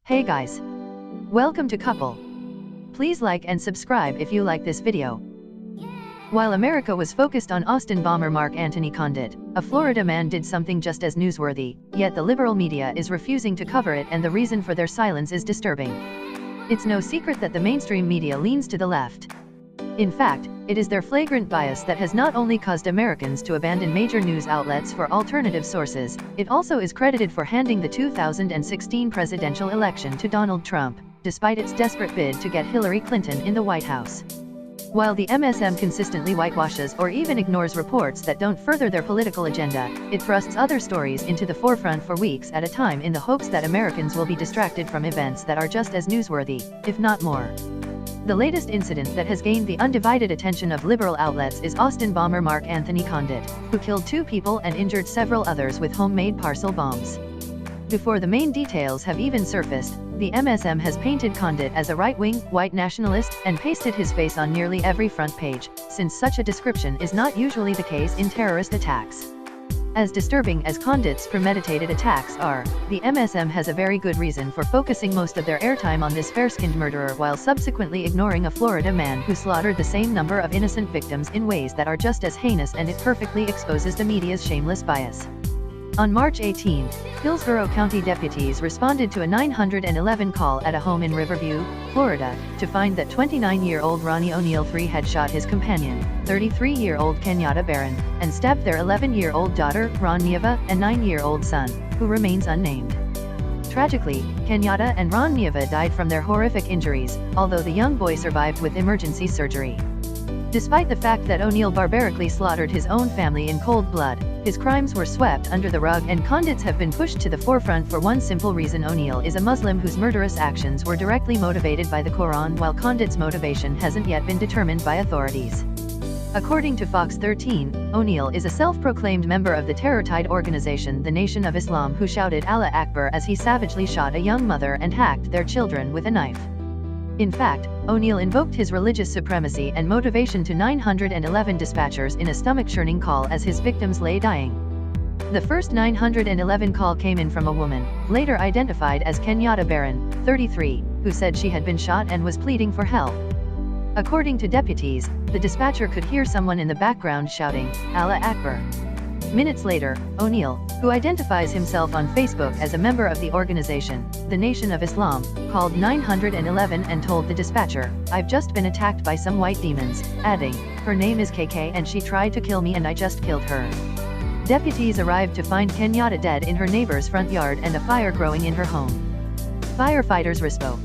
Hey guys! Welcome to Couple. Please like and subscribe if you like this video. While America was focused on Austin bomber Mark Anthony Condit, a Florida man did something just as newsworthy, yet the liberal media is refusing to cover it, and the reason for their silence is disturbing. It's no secret that the mainstream media leans to the left. In fact, it is their flagrant bias that has not only caused Americans to abandon major news outlets for alternative sources, it also is credited for handing the 2016 presidential election to Donald Trump, despite its desperate bid to get Hillary Clinton in the White House. While the MSM consistently whitewashes or even ignores reports that don't further their political agenda, it thrusts other stories into the forefront for weeks at a time in the hopes that Americans will be distracted from events that are just as newsworthy, if not more. The latest incident that has gained the undivided attention of liberal outlets is Austin bomber Mark Anthony Condit, who killed 2 people and injured several others with homemade parcel bombs. Before the main details have even surfaced, the MSM has painted Condit as a right-wing, white nationalist, and pasted his face on nearly every front page, since such a description is not usually the case in terrorist attacks. As disturbing as Condit's premeditated attacks are, the MSM has a very good reason for focusing most of their airtime on this fair-skinned murderer while subsequently ignoring a Florida man who slaughtered the same number of innocent victims in ways that are just as heinous, and it perfectly exposes the media's shameless bias. On March 18, Hillsborough County deputies responded to a 911 call at a home in Riverview, Florida, to find that 29-year-old Ronnie O'Neill III had shot his companion, 33-year-old Kenyatta Barron, and stabbed their 11-year-old daughter, Ron Nieva, and 9-year-old son, who remains unnamed. Tragically, Kenyatta and Ron Nieva died from their horrific injuries, although the young boy survived with emergency surgery. Despite the fact that O'Neill barbarically slaughtered his own family in cold blood, his crimes were swept under the rug, and Condit's have been pushed to the forefront for one simple reason: O'Neill is a Muslim whose murderous actions were directly motivated by the Quran, while Condit's motivation hasn't yet been determined by authorities. According to Fox 13, O'Neill is a self-proclaimed member of the terror-tied organization the Nation of Islam, who shouted Allah Akbar as he savagely shot a young mother and hacked their children with a knife. In fact, O'Neill invoked his religious supremacy and motivation to 911 dispatchers in a stomach-churning call as his victims lay dying. The first 911 call came in from a woman, later identified as Kenyatta Barron, 33, who said she had been shot and was pleading for help. According to deputies, the dispatcher could hear someone in the background shouting, Allah Akbar. Minutes later, O'Neill, who identifies himself on Facebook as a member of the organization, the Nation of Islam, called 911 and told the dispatcher, "I've just been attacked by some white demons," adding, "Her name is KK and she tried to kill me and I just killed her." Deputies arrived to find Kenyatta dead in her neighbor's front yard and a fire growing in her home. Firefighters respo.